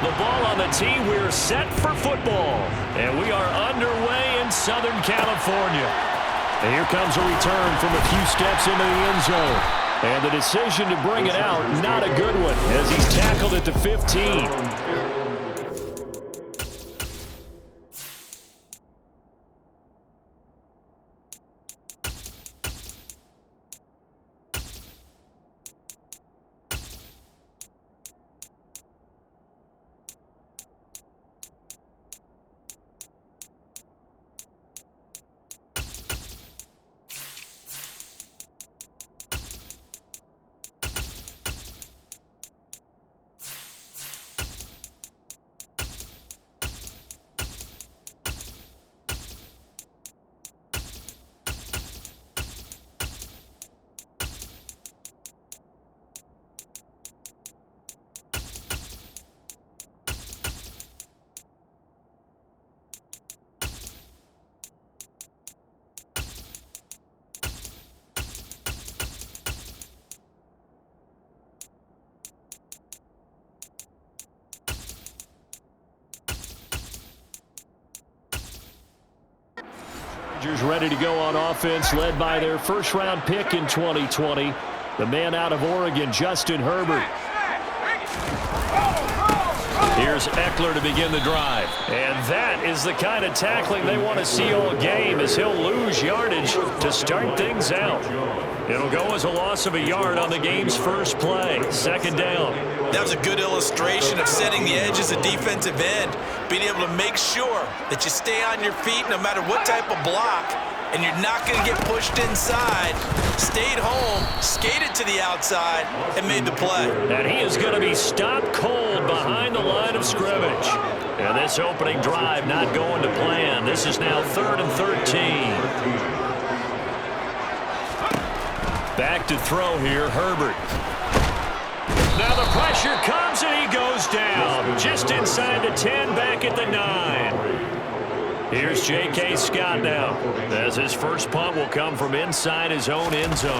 The ball on the tee. We're set for football. And we are underway in Southern California. And here comes a return from a few steps into the end zone. And the decision to bring it out, not a good one, as he's tackled at the 15. Ready to go on offense, led by their first-round pick in 2020, the man out of Oregon, Justin Herbert. Here's Eckler to begin the drive. And that is the kind of tackling they want to see all game, as he'll lose yardage to start things out. It'll go as a loss of a yard on the game's first play. Second down. That was a good illustration of setting the edge as a defensive end, being able to make sure that you stay on your feet no matter what type of block, and you're not going to get pushed inside. Stayed home, skated to the outside, and made the play. And he is going to be stopped cold behind the line of scrimmage. And this opening drive not going to plan. This is now 3rd and 13. Back to throw here, Herbert. Now the pressure comes and he goes down. Just inside the 10, back at the 9. Here's J.K. Scott now, as his first punt will come from inside his own end zone.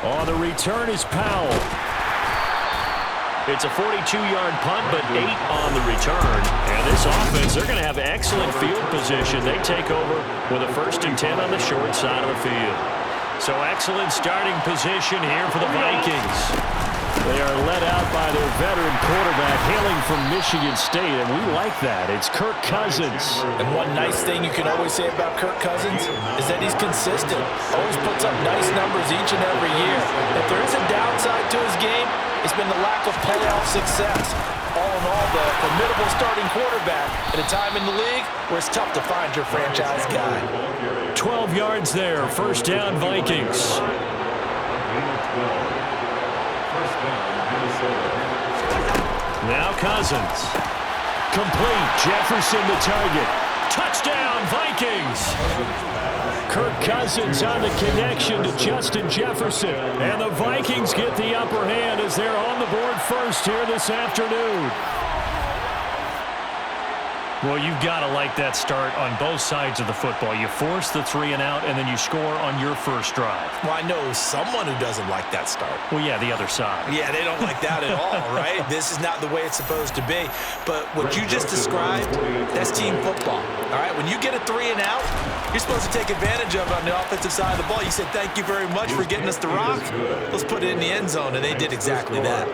On the return is Powell. It's a 42-yard punt, but 8 on the return. And this offense, they're going to have excellent field position. They take over with a 1st and 10 on the short side of the field. So excellent starting position here for the Vikings. They are led out by their veteran quarterback hailing from Michigan State, and we like that. It's Kirk Cousins. And one nice thing you can always say about Kirk Cousins is that he's consistent. Always puts up nice numbers each and every year. If there is a downside to his game, it's been the lack of playoff success. All in all, the formidable starting quarterback at a time in the league where it's tough to find your franchise guy. 12 yards there, first down Vikings. Now Cousins. Complete. Jefferson the target. Touchdown Vikings. Kirk Cousins on the connection to Justin Jefferson. And the Vikings get the upper hand as they're on the board first here this afternoon. Well, you've got to like that start on both sides of the football. You force the 3 and out, and then you score on your first drive. Well, I know someone who doesn't like that start. Well, yeah, the other side. Yeah, they don't like that at all, right? This is not the way it's supposed to be. But what you just described, that's team football, all right? When you get a 3 and out, you're supposed to take advantage of it on the offensive side of the ball. You said, thank you very much for getting us the rock. Let's put it in the end zone, and they did exactly that.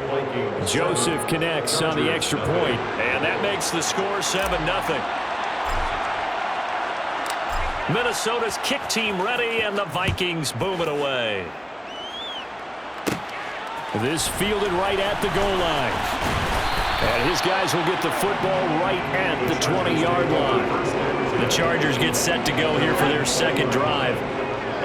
Joseph connects on the extra point, and that makes the score 7-0. Minnesota's kick team ready, and the Vikings boom it away. This fielded right at the goal line. And his guys will get the football right at the 20-yard line. The Chargers get set to go here for their second drive.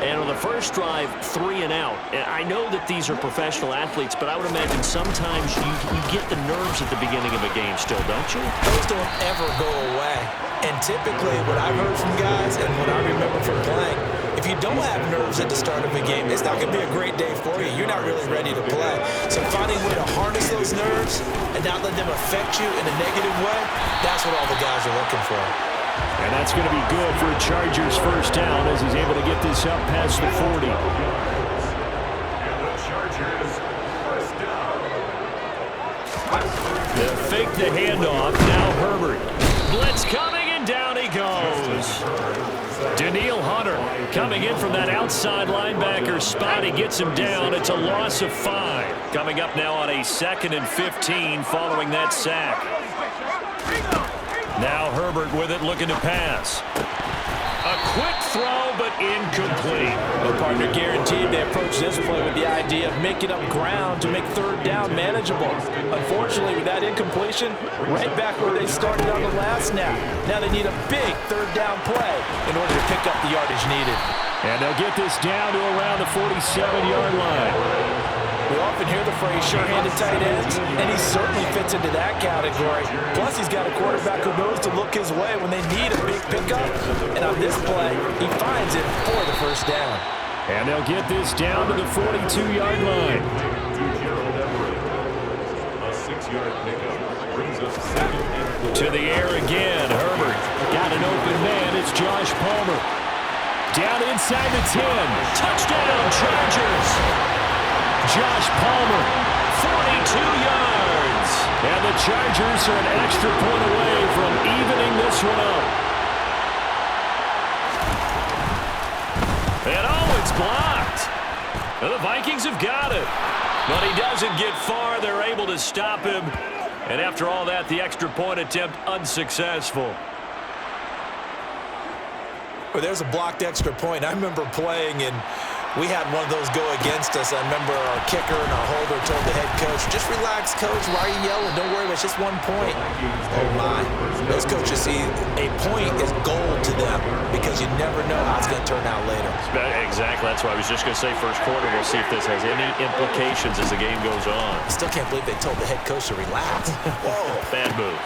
And on the first drive, 3 and out. And I know that these are professional athletes, but I would imagine sometimes you get the nerves at the beginning of a game still, don't you? Those don't ever go away. And typically, what I've heard from guys and what I remember from playing, if you don't have nerves at the start of a game, it's not going to be a great day for you. You're not really ready to play. So finding a way to harness those nerves and not let them affect you in a negative way, that's what all the guys are looking for. And that's going to be good for a Chargers first down as he's able to get this up past the 40. They'll fake the handoff. Now Herbert. Blitz coming, and down he goes. Daniil Hunter coming in from that outside linebacker spot. He gets him down. It's a loss of 5. Coming up now on a 2nd and 15 following that sack. Now Herbert with it, looking to pass. A quick throw, but incomplete. Well, partner, guaranteed they approach this play with the idea of making up ground to make 3rd down manageable. Unfortunately, with that incompletion, right back where they started on the last snap. Now they need a big 3rd down play in order to pick up the yardage needed. And they'll get this down to around the 47-yard line. We often hear the phrase sure-handed tight ends, and he certainly fits into that category. Plus, he's got a quarterback who knows to look his way when they need a big pickup. And on this play, he finds it for the 1st down. And they'll get this down to the 42-yard line. A 6-yard pickup brings us 2nd and 4. To the air again. Herbert got an open man. It's Josh Palmer. Down inside the 10. Touchdown, Chargers. Josh Palmer, 42 yards. And the Chargers are an extra point away from evening this one up. And oh, it's blocked. Well, the Vikings have got it. But he doesn't get far. They're able to stop him. And after all that, the extra point attempt unsuccessful. Well, there's a blocked extra point. I remember playing, and we had one of those go against us. I remember our kicker and our holder told the head coach, just relax, coach. Why are you yelling? Don't worry, it's just 1 point. Oh, my. Those coaches see a point is gold to them because you never know how it's going to turn out later. Exactly. That's why I was just going to say first quarter. We'll see if this has any implications as the game goes on. I still can't believe they told the head coach to relax. Whoa. Bad move.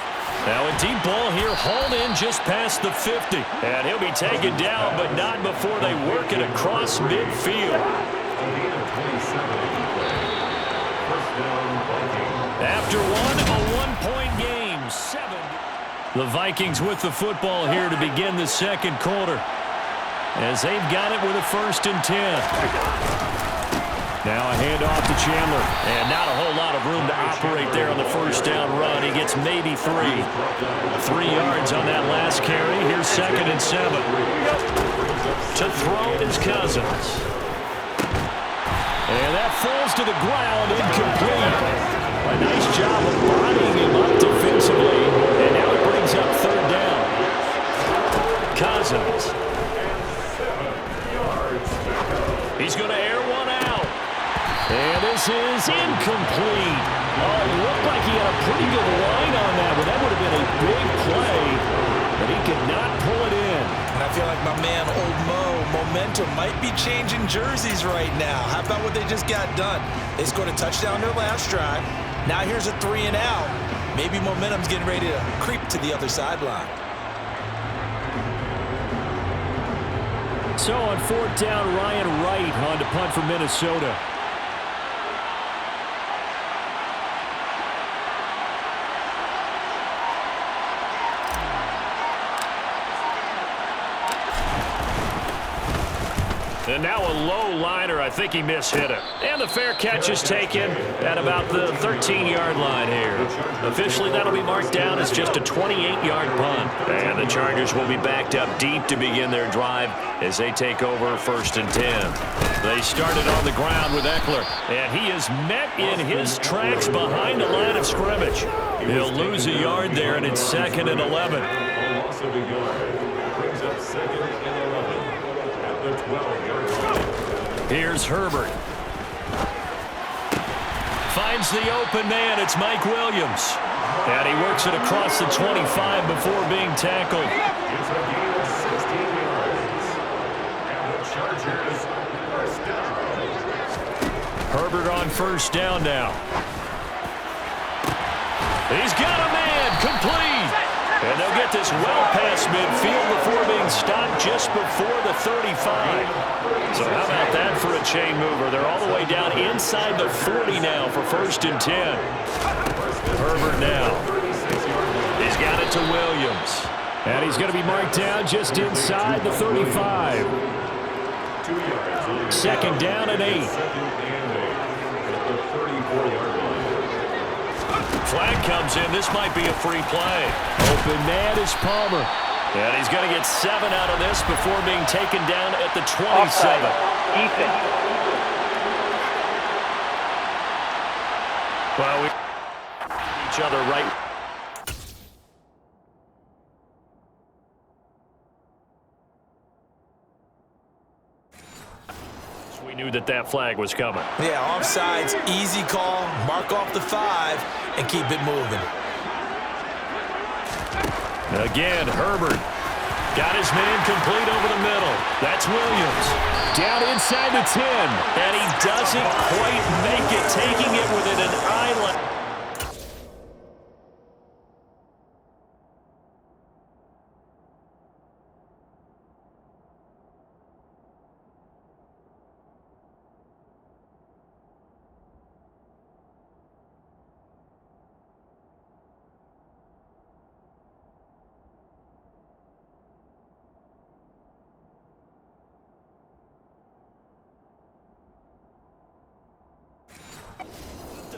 Now a deep ball here, hauled in just past the 50. And he'll be taken down, but not before they work it across midfield. After a 1-point game, 7. The Vikings with the football here to begin the 2nd quarter, as they've got it with a 1st and 10. Now a handoff to Chandler, and not a whole lot of room to operate there on the 1st down run. He gets maybe 3. 3 yards on that last carry. Here's 2nd and 7. To throw is Cousins. And that falls to the ground, incomplete. A nice job of bodying him up defensively, and now it brings up 3rd down. Cousins. He's going to air one out. And this is incomplete. Oh, it looked like he had a pretty good line on that, but that would have been a big play. But he could not pull it in. And I feel like my man, Old Mo, momentum might be changing jerseys right now. How about what they just got done? They scored a touchdown their last drive. Now here's a 3 and out. Maybe momentum's getting ready to creep to the other sideline. So on 4th down, Ryan Wright on to punt for Minnesota. And now a low liner. I think he mishit it. And the fair catch is taken at about the 13-yard line here. Officially, that'll be marked down as just a 28-yard punt. And the Chargers will be backed up deep to begin their drive as they take over 1st and 10. They started on the ground with Eckler, and he is met in his tracks behind the line of scrimmage. He'll lose a yard there, and it's 2nd and 11. A loss of a yard brings up 2nd and 11 at the 12-yard line. Here's Herbert. Finds the open man. It's Mike Williams. And he works it across the 25 before being tackled. It's a gain of 16 yards. And the Chargers first down. Herbert on 1st down now. He's got a man. Complete. And they'll get this well past midfield before being stopped just before the 35. So how about that for a chain mover? They're all the way down inside the 40 now for 1st and 10. Herbert now. He's got it to Williams. And he's going to be marked down just inside the 35. 2nd down and 8. flag comes in. This might be a free play. Open man is Palmer. And he's going to get 7 out of this before being taken down at the 27. Offside. Defense. Well, we each other right. So we knew that flag was coming. Yeah, offsides, easy call, mark off the 5, and keep it moving. Again, Herbert got his man complete over the middle. That's Williams. Down inside the 10. And he doesn't quite make it, taking it within an eye line.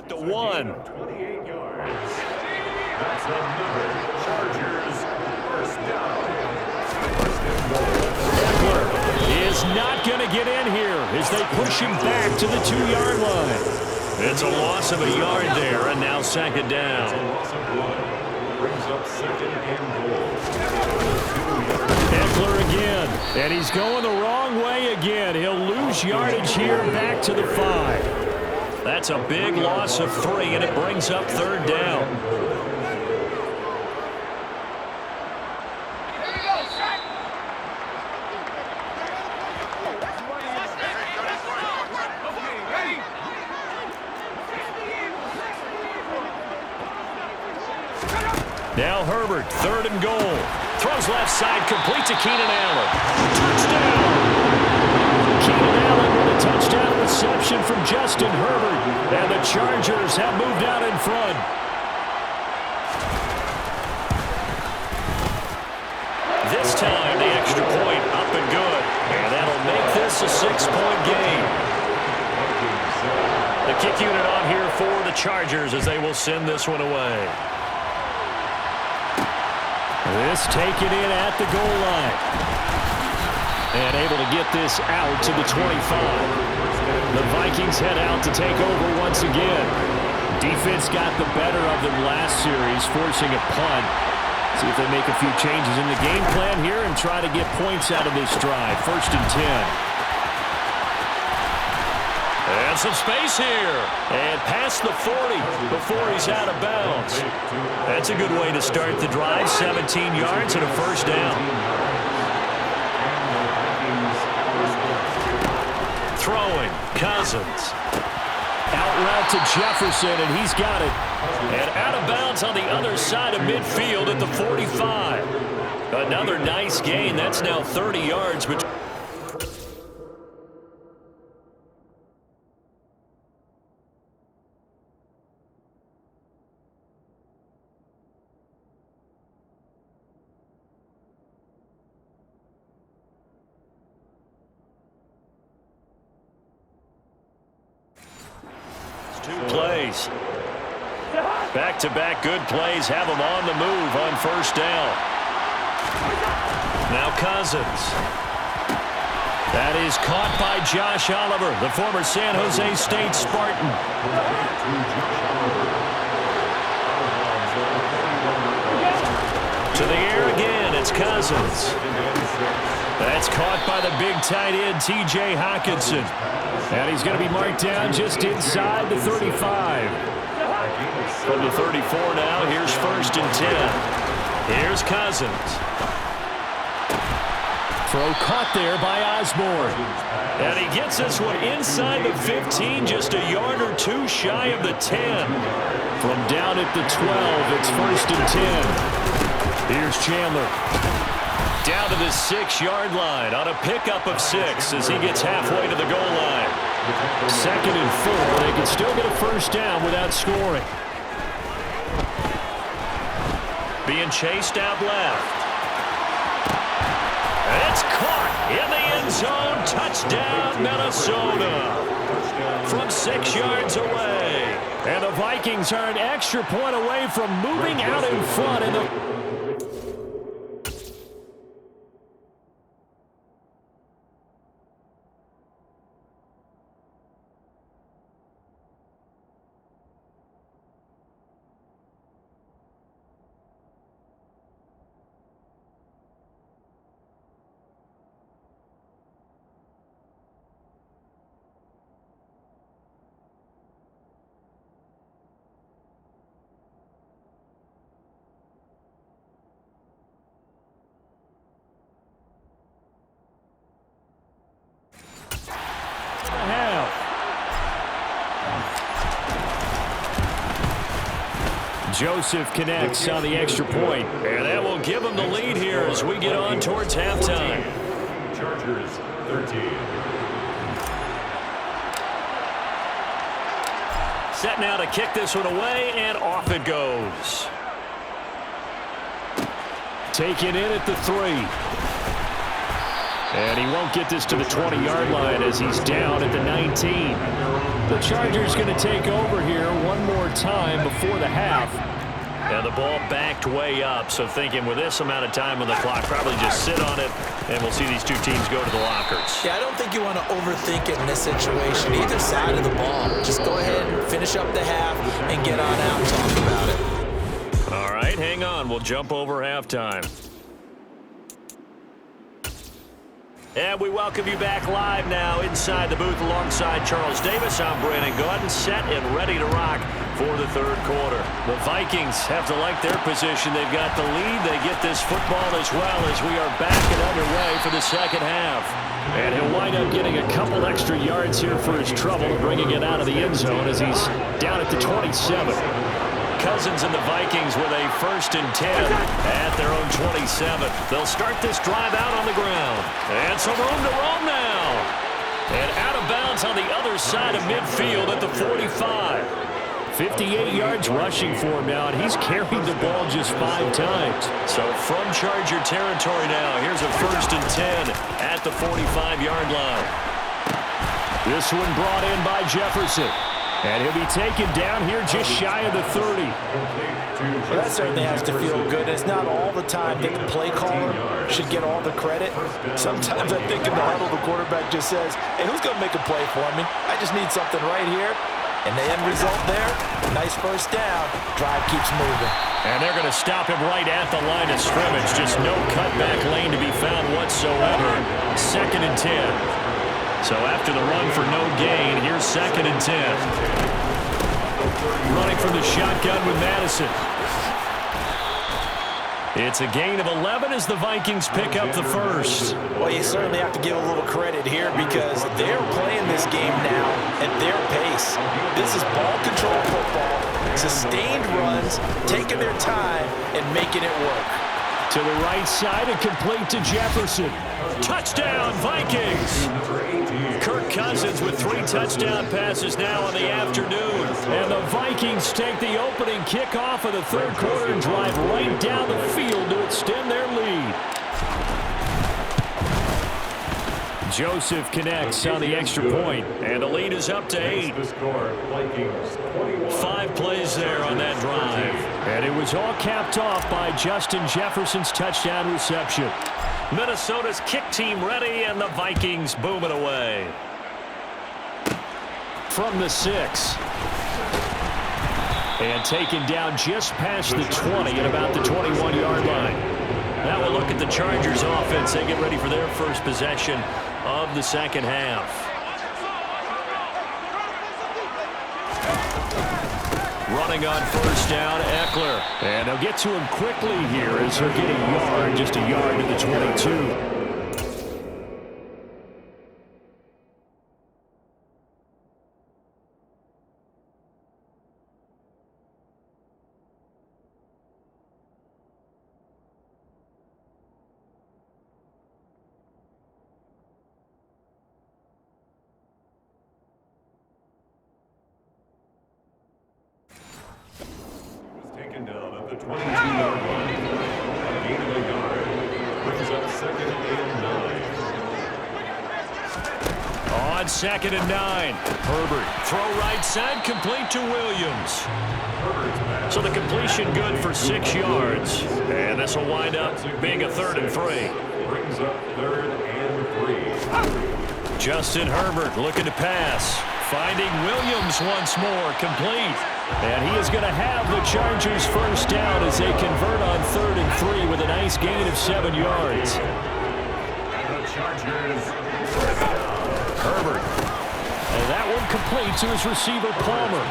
The 1. 28 yards. That's another Chargers first down. First and goal. Eckler is not going to get in here as they push him back to the 2-yard line. It's a loss of a yard there, and now second down. It's a loss of 1. Brings up second and goal. Eckler again, and he's going the wrong way again. He'll lose yardage here back to the 5. That's a big loss of 3, and it brings up third down. Now Herbert, third and goal. Throws left side, complete to Keenan Allen. Touchdown! Keenan Allen with a touchdown reception from Justin Herbert. And the Chargers have moved out in front. This time, the extra point up and good. And that'll make this a 6-point game. The kick unit on here for the Chargers as they will send this one away. This taken in at the goal line. And able to get this out to the 25. The Vikings head out to take over once again. Defense got the better of them last series, forcing a punt. See if they make a few changes in the game plan here and try to get points out of this drive. First and 10. And some space here. And past the 40 before he's out of bounds. That's a good way to start the drive. 17 yards and a first down. Throwing, Cousins. Out route to Jefferson, and he's got it. And out of bounds on the other side of midfield at the 45. Another nice gain. That's now 30 yards. Two plays. Back-to-back good plays have them on the move on first down. Now Cousins. That is caught by Josh Oliver, the former San Jose State Spartan. To the air again, it's Cousins. That's caught by the big tight end, T.J. Hockenson. And he's going to be marked down just inside the 35. From the 34 now, here's first and 10. Here's Cousins. Throw caught there by Osborne. And he gets this one inside the 15, just a yard or two shy of the 10. From down at the 12, it's first and 10. Here's Chandler. Down to the 6-yard line on a pickup of 6 as he gets halfway to the goal line. Second and 4. They can still get a first down without scoring. Being chased out left. It's caught in the end zone. Touchdown, Minnesota. from 6 yards away. And the Vikings are an extra point away from moving out in front in the... Joseph connects on the extra point. And that will give them the lead here as we get on towards halftime. Chargers 13. Set now to kick this one away, and off it goes. Taken in at the 3. And he won't get this to the 20-yard line as he's down at the 19. The Chargers going to take over here one more time before the half. And the ball backed way up, so thinking with this amount of time on the clock, probably just sit on it, and we'll see these two teams go to the lockers. Yeah, I don't think you want to overthink it in this situation, either side of the ball. Just go ahead and finish up the half and get on out and talk about it. All right, hang on. We'll jump over halftime. And we welcome you back live now inside the booth alongside Charles Davis. I'm Brandon Gordon, set and ready to rock for the third quarter. The Vikings have to like their position. They've got the lead. They get this football as well as we are back and underway for the second half. And he'll wind up getting a couple extra yards here for his trouble, bringing it out of the end zone as he's down at the 27. Cousins and the Vikings with a 1st and 10 at their own 27. They'll start this drive out on the ground. And some room to roam now. And out of bounds on the other side of midfield at the 45. 58 yards rushing for him now, and he's carried the ball just 5 times. So from Charger territory now, here's a 1st and 10 at the 45-yard line. This one brought in by Jefferson. And he'll be taken down here just shy of the 30. Well, that certainly has to feel good. It's not all the time that the play caller should get all the credit. Sometimes I think in the huddle, the quarterback just says, hey, who's going to make a play for me? I just need something right here. And the end result there, nice 1st down. Drive keeps moving. And they're going to stop him right at the line of scrimmage. Just no cutback lane to be found whatsoever. 2nd and 10. So after the run for no gain, here's 2nd and 10. Running from the shotgun with Madison. It's a gain of 11 as the Vikings pick up the 1st. Well, you certainly have to give a little credit here because they're playing this game now at their pace. This is ball control football, sustained runs, taking their time and making it work. To the right side and complete to Jefferson. Touchdown, Vikings! Kirk Cousins with 3 touchdown passes now in the afternoon. And the Vikings take the opening kickoff of the third quarter and drive right down the field to extend their lead. Joseph connects on the extra point, and the lead is up to 8. 5 plays there on that drive. And it was all capped off by Justin Jefferson's touchdown reception. Minnesota's kick team ready, and the Vikings boom it away. From the 6. And taken down just past the 20 at about the 21-yard line. Now we'll look at the Chargers offense. They get ready for their first possession of the second half. Running on 1st down, Eckler. And they'll get to him quickly here as he'll get a yard, just a yard to the 22. Taken down at the 22-yard line. A gain of a yard. Brings up 2nd and on 2nd and 9. Herbert, throw right side, complete to Williams. So the completion good for 6 yards. And this will wind up being a 3rd and 3. Brings up 3rd and 3. Justin Herbert looking to pass. Finding Williams once more, complete. And he is going to have the Chargers first down as they convert on 3rd and 3 with a nice gain of 7 yards. And the Chargers. Herbert. And that one complete to his receiver, Palmer.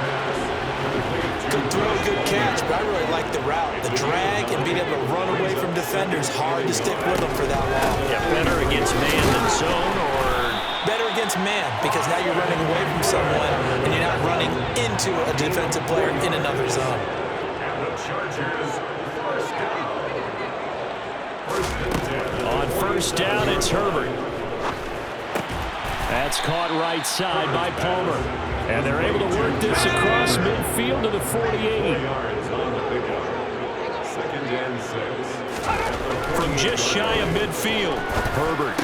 Good throw, good catch, but I really like the route. The drag and being able to run away from defenders, hard to stick with them for that long. Yeah, better against man than zone, or Better against man, because now you're running away from someone and you're not running into a defensive player in another zone. And the Chargers first down. First and 10. On first down, it's Herbert. That's caught right side by Palmer. And they're able to work this across midfield to the 48. Yards on the pickup. 2nd and 6. From just shy of midfield, Herbert.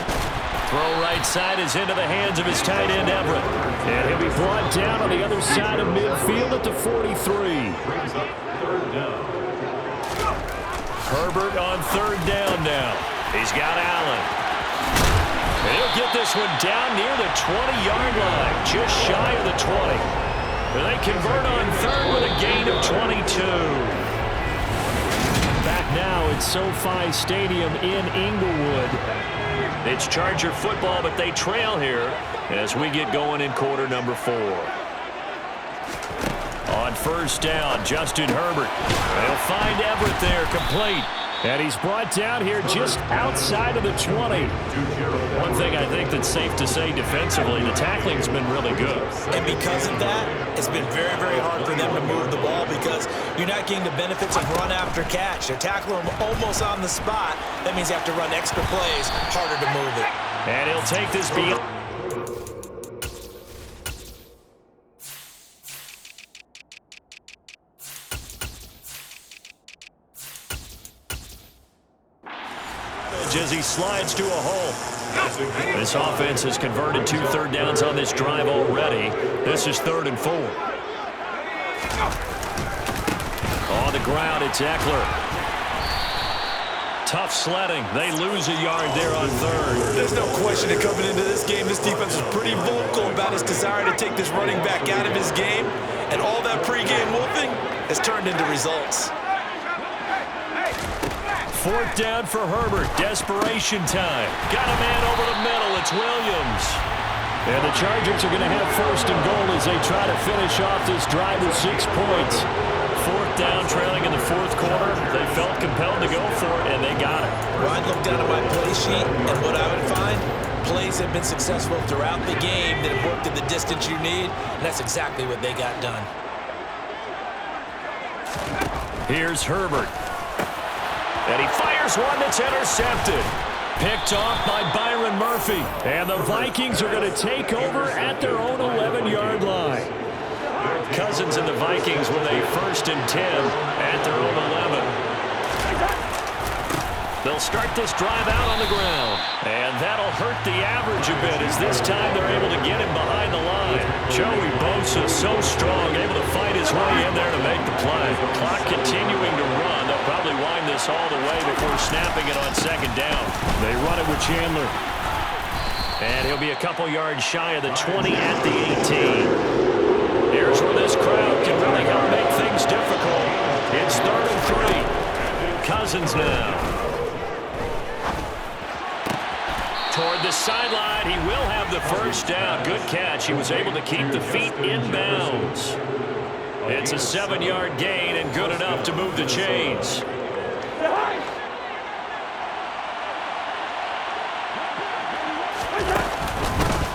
Throw right side is into the hands of his tight end, Everett. And he'll be brought down on the other side of midfield at the 43. Brings up 3rd down. Herbert on 3rd down now. He's got Allen. And he'll get this one down near the 20-yard line, just shy of the 20. And they convert on 3rd with a gain of 22. Back now at SoFi Stadium in Inglewood. It's Charger football, but they trail here as we get going in quarter number 4. On first down, Justin Herbert. They'll find Everett there, complete. And he's brought down here just outside of the 20. One thing I think that's safe to say defensively, the tackling's been really good. And because of that, it's been very, very hard for them to move the ball because you're not getting the benefits of run after catch. They're tackling them almost on the spot. That means you have to run extra plays, harder to move it. And he'll take this beyond. As he slides to a hole. This offense has converted 2 third downs on this drive already. This is 3rd and 4. On the ground, it's Eckler. Tough sledding. They lose a yard there on 3rd. There's no question that coming into this game, this defense is pretty vocal about his desire to take this running back out of his game. And all that pregame wolfing has turned into results. 4th down for Herbert. Desperation time. Got a man over the middle. It's Williams. And the Chargers are going to have 1st and goal as they try to finish off this drive with 6 points. 4th down, trailing in the 4th quarter. They felt compelled to go for it, and they got it. Well, I'd look down at my play sheet, and what I would find, plays have been successful throughout the game that have worked at the distance you need, and that's exactly what they got done. Here's Herbert. And he fires one that's intercepted. Picked off by Byron Murphy. And the Vikings are going to take over at their own 11-yard line. Cousins and the Vikings with a 1st and 10 at their own 11. They'll start this drive out on the ground. And that'll hurt the average a bit as this time they're able to get him behind the line. Joey Bosa so strong, able to fight his way in there to make the play. Clock continuing to run. They'll probably wind this all the way before snapping it on 2nd down. They run it with Chandler. And he'll be a couple yards shy of the 20 at the 18. Here's where this crowd can really help make things difficult. It's 3rd and 3. Cousins now. Toward the sideline, he will have the 1st down. Good catch. He was able to keep the feet in bounds. It's a 7-yard gain and good enough to move the chains.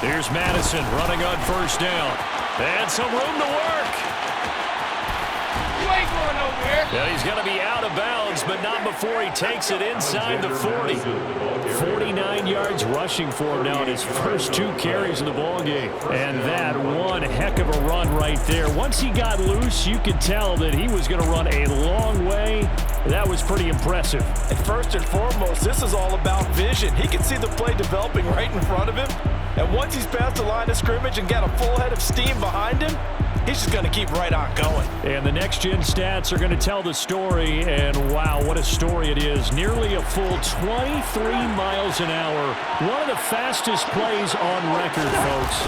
Here's Madison running on 1st down. And some room to work. You ain't going nowhere. Yeah, he's going to be out of bounds, but not before he takes it inside the 40. 49 yards rushing for him now in his first 2 carries of the ballgame. And that one heck of a run right there. Once he got loose, you could tell that he was going to run a long way. That was pretty impressive. And first and foremost, this is all about vision. He can see the play developing right in front of him. And once he's past the line of scrimmage and got a full head of steam behind him, he's just going to keep right on going. And the next-gen stats are going to tell the story, and wow, what a story it is. Nearly a full 23 miles an hour. One of the fastest plays on record, folks.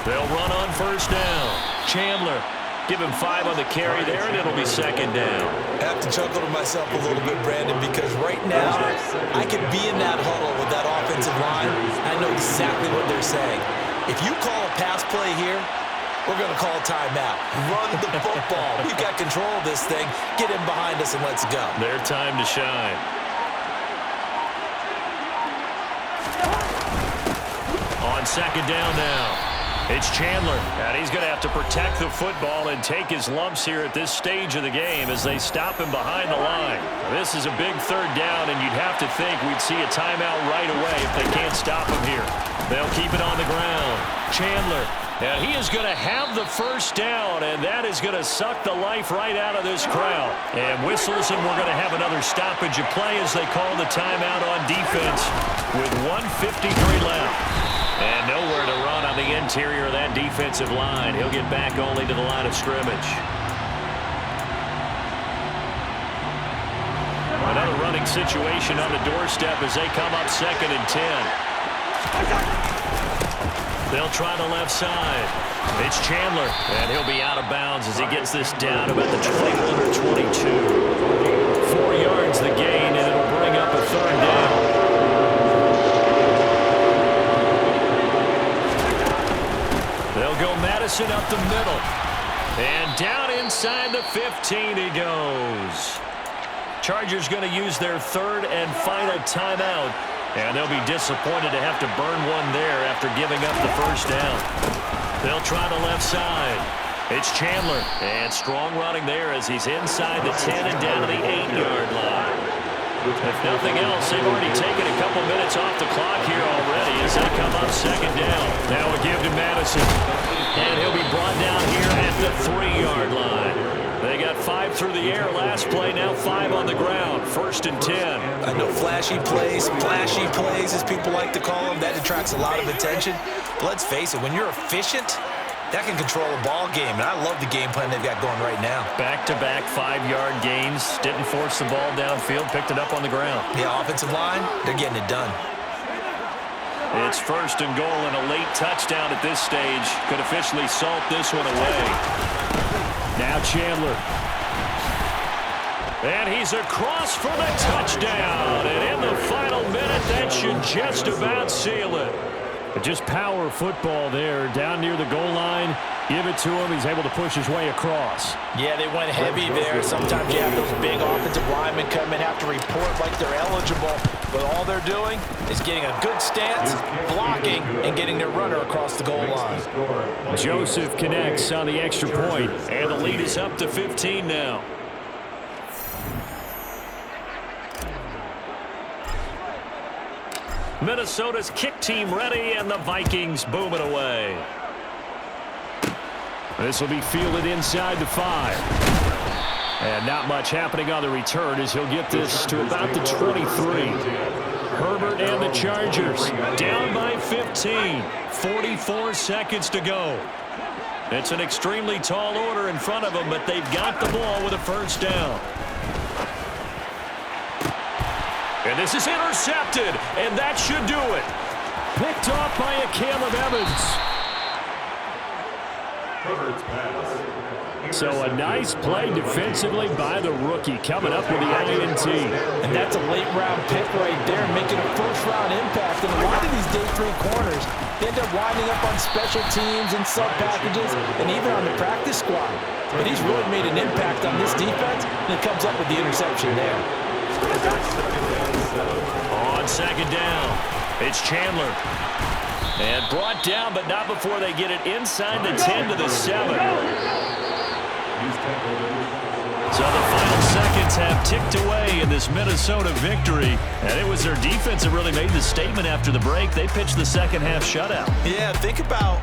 They'll run on first down. Chandler, give him 5 on the carry there, and it'll be second down. I have to chuckle to myself a little bit, Brandon, because right now I could be in that huddle with that offensive line. I know exactly what they're saying. If you call a pass play here, we're going to call a timeout. Run the football. We've got control of this thing. Get in behind us and let's go. Their time to shine. On second down now. It's Chandler, and he's going to have to protect the football and take his lumps here at this stage of the game as they stop him behind the line. This is a big third down, and you'd have to think we'd see a timeout right away if they can't stop him here. They'll keep it on the ground. Chandler, and he is going to have the first down, and that is going to suck the life right out of this crowd. And whistles, and we're going to have another stoppage of play as they call the timeout on defense with 1:53 left. And nowhere to run on the interior of that defensive line. He'll get back only to the line of scrimmage. Another running situation on the doorstep as they come up 2nd and 10. They'll try the left side. It's Chandler, and he'll be out of bounds as he gets this down about the 21 or 22. 4 yards the gain, and it'll bring up a third down. They'll go Madison up the middle. And down inside the 15 he goes. Chargers going to use their 3rd and final timeout. And they'll be disappointed to have to burn one there after giving up the first down. They'll try the left side. It's Chandler. And strong running there as he's inside the 10 and down to the 8-yard line. If nothing else, they've already taken a couple minutes off the clock here already as they come up 2nd down. Now a give to Madison. And he'll be brought down here at the 3-yard line. They got 5 through the air last play, now 5 on the ground. 1st and 10. I know flashy plays, as people like to call them, that attracts a lot of attention. But let's face it, when you're efficient, that can control a ball game, and I love the game plan they've got going right now. Back-to-back 5-yard gains. Didn't force the ball downfield, picked it up on the ground. The offensive line, they're getting it done. It's 1st and goal and a late touchdown at this stage. Could officially salt this one away. Now Chandler. And he's across for the touchdown. And in the final minute, that should just about seal it. Just power football there, down near the goal line. Give it to him. He's able to push his way across. Yeah, they went heavy there. Sometimes you have those big offensive linemen come and have to report like they're eligible. But all they're doing is getting a good stance, blocking, and getting their runner across the goal line. Joseph connects on the extra point. And the lead is up to 15 now. Minnesota's kick team ready, and the Vikings boom it away. This will be fielded inside the 5. And not much happening on the return as he'll get this to about the 23. Herbert and the Chargers down by 15. 44 seconds to go. It's an extremely tall order in front of them, but they've got the ball with a first down. And this is intercepted, and that should do it. Picked off by a Caleb Evans. So a nice play defensively by the rookie, coming up with the INT. And that's a late-round pick right there, making a first-round impact. And a lot of these day 3 corners, they end up winding up on special teams and sub-packages and even on the practice squad. But he's really made an impact on this defense, and he comes up with the interception there. On second down, it's Chandler. And brought down, but not before they get it inside the 10 to the 7. So the final seconds have ticked away in this Minnesota victory. And it was their defense that really made the statement after the break. They pitched the second half shutout. Yeah, think about